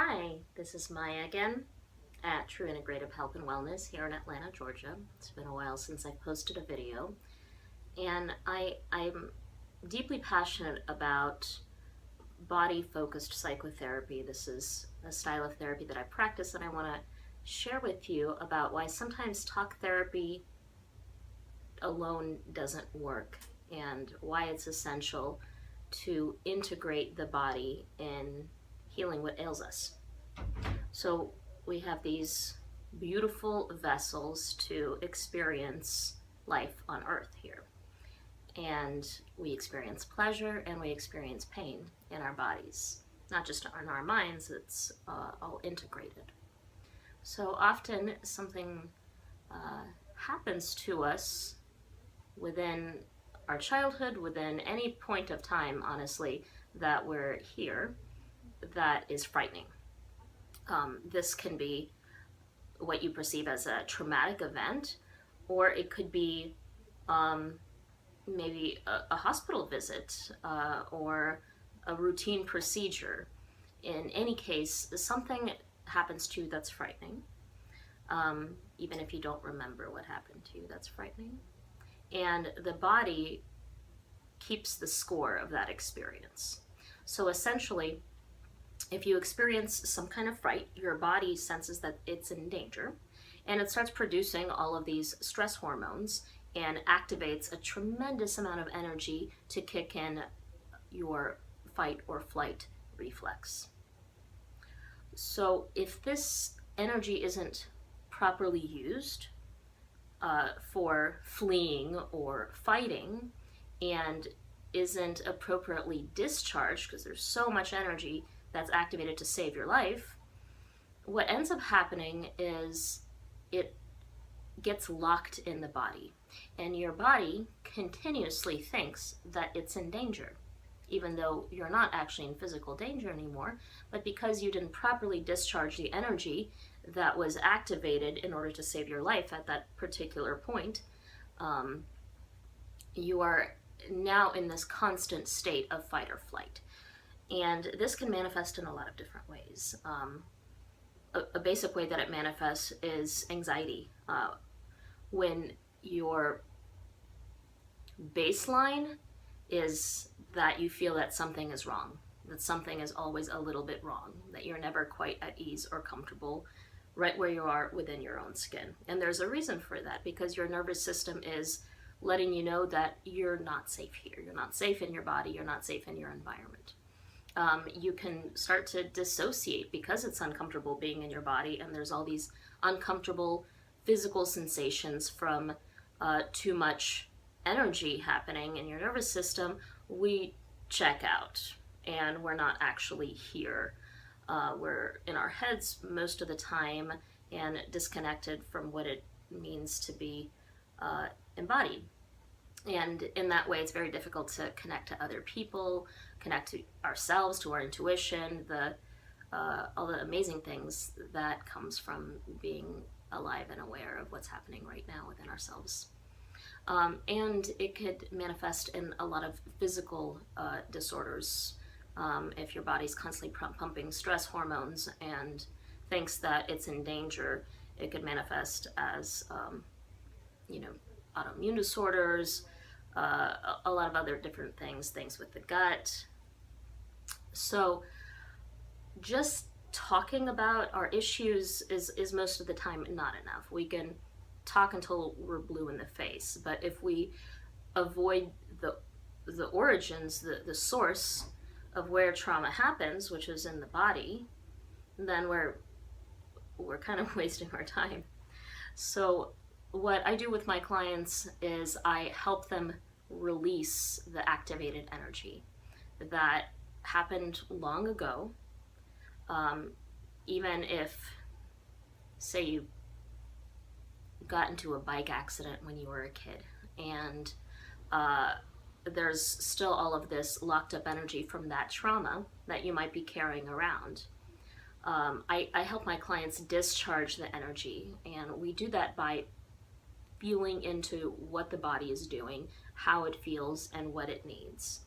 Hi, this is Maya again at True Integrative Health and Wellness here in Atlanta, Georgia. It's been a while since I've posted a video, and I'm deeply passionate about body focused psychotherapy. This is a style of therapy that I practice, and I want to share with you about why sometimes talk therapy alone doesn't work and why it's essential to integrate the body in healing what ails us. So we have these beautiful vessels to experience life on earth here. And we experience pleasure and we experience pain in our bodies. Not just in our minds, it's all integrated. So often something happens to us within our childhood, within any point of time, honestly, that we're here, that is frightening. This can be what you perceive as a traumatic event, or it could be maybe a hospital visit or a routine procedure. In any case, something happens to you that's frightening, even if you don't remember what happened to you, that's frightening. And the body keeps the score of that experience. So essentially, if you experience some kind of fright, your body senses that it's in danger, and it starts producing all of these stress hormones and activates a tremendous amount of energy to kick in your fight or flight reflex. So if this energy isn't properly used for fleeing or fighting and isn't appropriately discharged, because there's so much energy that's activated to save your life, what ends up happening is it gets locked in the body, and your body continuously thinks that it's in danger, even though you're not actually in physical danger anymore. But because you didn't properly discharge the energy that was activated in order to save your life at that particular point, you are now in this constant state of fight or flight. And this can manifest in a lot of different ways. A basic way that it manifests is anxiety. When your baseline is that you feel that something is wrong, that something is always a little bit wrong, that you're never quite at ease or comfortable right where you are within your own skin. And there's a reason for that, because your nervous system is letting you know that you're not safe here. You're not safe in your body. You're not safe in your environment. You can start to dissociate because it's uncomfortable being in your body, and there's all these uncomfortable physical sensations from too much energy happening in your nervous system. We check out and we're not actually here. We're in our heads most of the time and disconnected from what it means to be embodied. And in that way, it's very difficult to connect to other people, connect to ourselves, to our intuition, all the amazing things that comes from being alive and aware of what's happening right now within ourselves. And it could manifest in a lot of physical disorders. If your body's constantly pumping stress hormones and thinks that it's in danger, it could manifest as, autoimmune disorders, a lot of other different things with the gut. So just talking about our issues is most of the time not enough. We can talk until we're blue in the face, but if we avoid the origins, the source of where trauma happens, which is in the body, then we're kind of wasting our time. So what I do with my clients is I help them release the activated energy that happened long ago. Even if, say, you got into a bike accident when you were a kid, and there's still all of this locked up energy from that trauma that you might be carrying around. I help my clients discharge the energy, and we do that by feeling into what the body is doing, how it feels, and what it needs.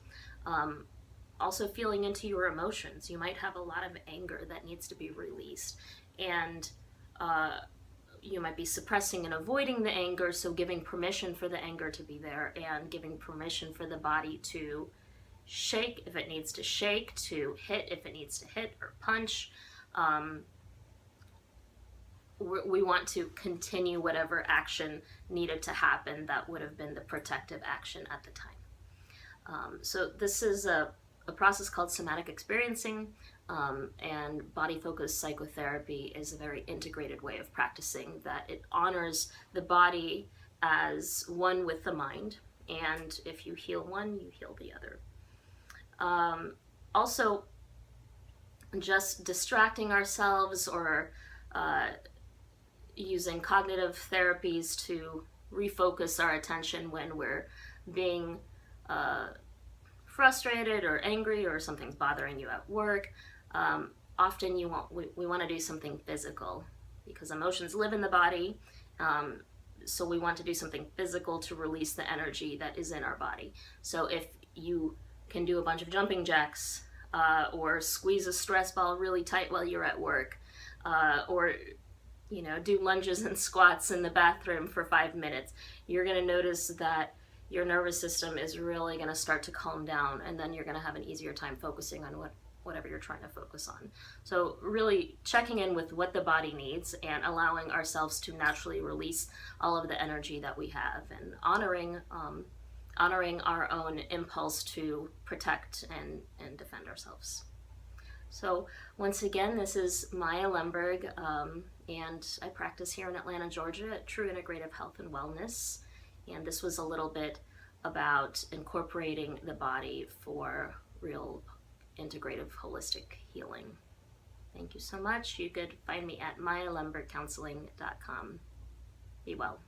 Also feeling into your emotions. You might have a lot of anger that needs to be released, and you might be suppressing and avoiding the anger, so giving permission for the anger to be there and giving permission for the body to shake if it needs to shake, to hit if it needs to hit or punch. We want to continue whatever action needed to happen that would have been the protective action at the time. So this is a process called somatic experiencing, and body-focused psychotherapy is a very integrated way of practicing that. It honors the body as one with the mind, and if you heal one, you heal the other. Also, just distracting ourselves or using cognitive therapies to refocus our attention when we're being frustrated or angry or something's bothering you at work. Often we want to do something physical because emotions live in the body. So we want to do something physical to release the energy that is in our body. So if you can do a bunch of jumping jacks or squeeze a stress ball really tight while you're at work, or do lunges and squats in the bathroom for 5 minutes, you're going to notice that your nervous system is really going to start to calm down, and then you're going to have an easier time focusing on whatever you're trying to focus on. So really checking in with what the body needs and allowing ourselves to naturally release all of the energy that we have, and honoring our own impulse to protect and defend ourselves. So once again, this is Maya Lemberg, and I practice here in Atlanta, Georgia at True Integrative Health and Wellness. And this was a little bit about incorporating the body for real integrative holistic healing. Thank you so much. You could find me at mayalembergcounseling.com. Be well.